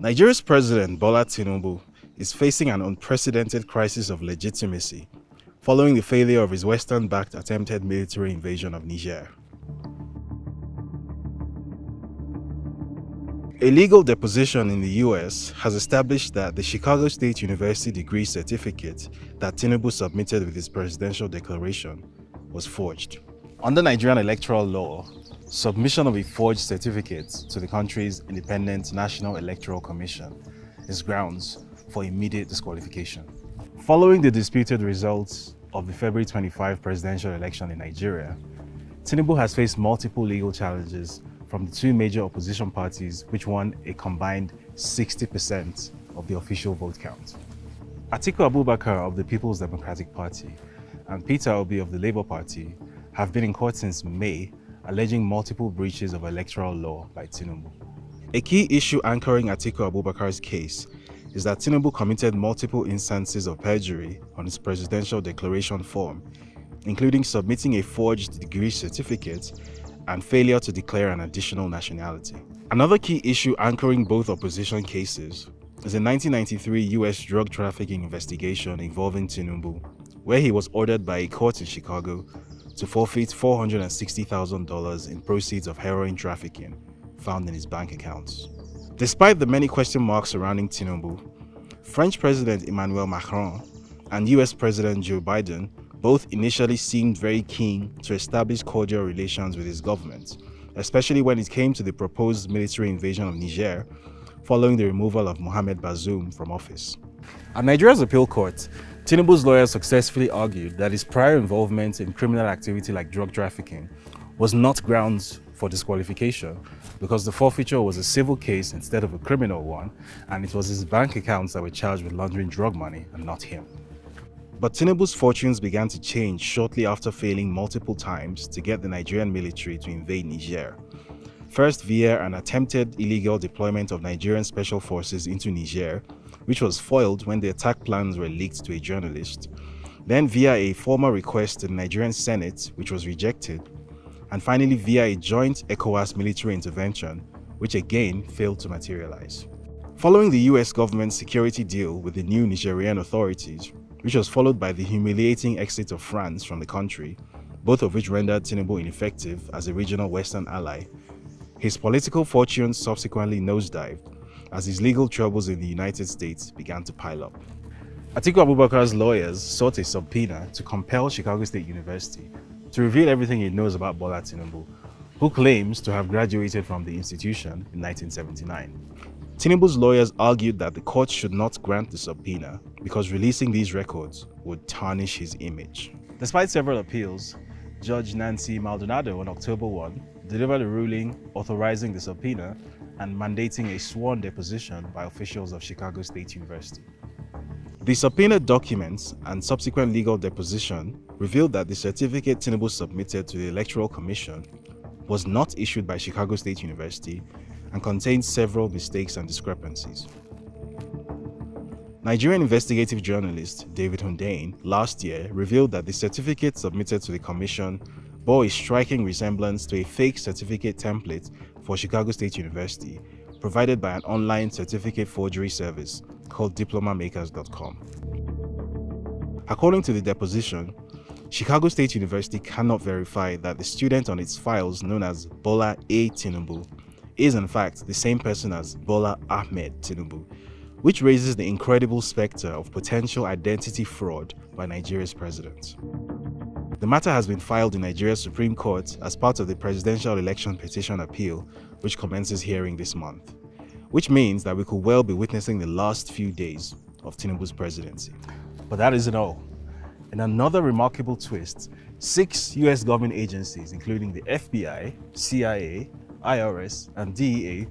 Nigeria's President Bola Tinubu is facing an unprecedented crisis of legitimacy following the failure of his Western-backed attempted military invasion of Niger. A legal deposition in the US has established that the Chicago State University degree certificate that Tinubu submitted with his presidential declaration was forged. Under Nigerian electoral law, submission of a forged certificate to the country's independent National Electoral Commission is grounds for immediate disqualification. Following the disputed results of the February 25 presidential election in Nigeria, Tinubu has faced multiple legal challenges from the two major opposition parties, which won a combined 60% of the official vote count. Atiku Abubakar of the People's Democratic Party and Peter Obi of the Labour Party have been in court since May, alleging multiple breaches of electoral law by Tinubu. A key issue anchoring Atiku Abubakar's case is that Tinubu committed multiple instances of perjury on his presidential declaration form, including submitting a forged degree certificate and failure to declare an additional nationality. Another key issue anchoring both opposition cases is a 1993 US drug trafficking investigation involving Tinubu, where he was ordered by a court in Chicago to forfeit $460,000 in proceeds of heroin trafficking found in his bank accounts. Despite the many question marks surrounding Tinubu, French President Emmanuel Macron and US President Joe Biden both initially seemed very keen to establish cordial relations with his government, especially when it came to the proposed military invasion of Niger following the removal of Mohamed Bazoum from office. At Nigeria's appeal court, Tinubu's lawyers successfully argued that his prior involvement in criminal activity like drug trafficking was not grounds for disqualification because the forfeiture was a civil case instead of a criminal one, and it was his bank accounts that were charged with laundering drug money and not him. But Tinubu's fortunes began to change shortly after failing multiple times to get the Nigerian military to invade Niger. First via an attempted illegal deployment of Nigerian special forces into Niger, which was foiled when the attack plans were leaked to a journalist. Then via a formal request to the Nigerian Senate, which was rejected. And finally via a joint ECOWAS military intervention, which again failed to materialize. Following the US government's security deal with the new Nigerian authorities, which was followed by the humiliating exit of France from the country, both of which rendered Tinubu ineffective as a regional Western ally, his political fortunes subsequently nosedived as his legal troubles in the United States began to pile up. Atiku Abubakar's lawyers sought a subpoena to compel Chicago State University to reveal everything he knows about Bola Tinubu, who claims to have graduated from the institution in 1979. Tinubu's lawyers argued that the court should not grant the subpoena because releasing these records would tarnish his image. Despite several appeals, Judge Nancy Maldonado on October 1 delivered a ruling authorizing the subpoena and mandating a sworn deposition by officials of Chicago State University. The subpoena documents and subsequent legal deposition revealed that the certificate Tinubu submitted to the Electoral Commission was not issued by Chicago State University and contained several mistakes and discrepancies. Nigerian investigative journalist David Hundeyin last year revealed that the certificate submitted to the commission bore a striking resemblance to a fake certificate template for Chicago State University provided by an online certificate forgery service called diplomamakers.com. According to the deposition, Chicago State University cannot verify that the student on its files known as Bola A. Tinubu is in fact the same person as Bola Ahmed Tinubu, which raises the incredible specter of potential identity fraud by Nigeria's president. The matter has been filed in Nigeria's Supreme Court as part of the presidential election petition appeal, which commences hearing this month, which means that we could well be witnessing the last few days of Tinubu's presidency. But that isn't all. In another remarkable twist, 6 US government agencies, including the FBI, CIA, IRS, and DEA,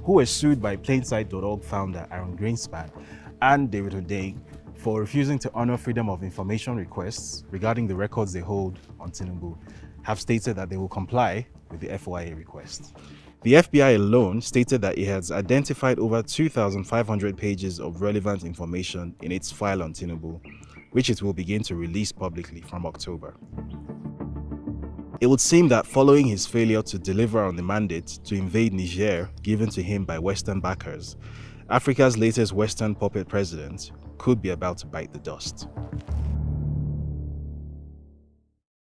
who were sued by Plainsight.org founder Aaron Greenspan and David Hundeyin for refusing to honor freedom of information requests regarding the records they hold on Tinubu, have stated that they will comply with the FOIA request. The FBI alone stated that it has identified over 2,500 pages of relevant information in its file on Tinubu, which it will begin to release publicly from October. It would seem that following his failure to deliver on the mandate to invade Niger given to him by Western backers, Africa's latest Western puppet president could be about to bite the dust.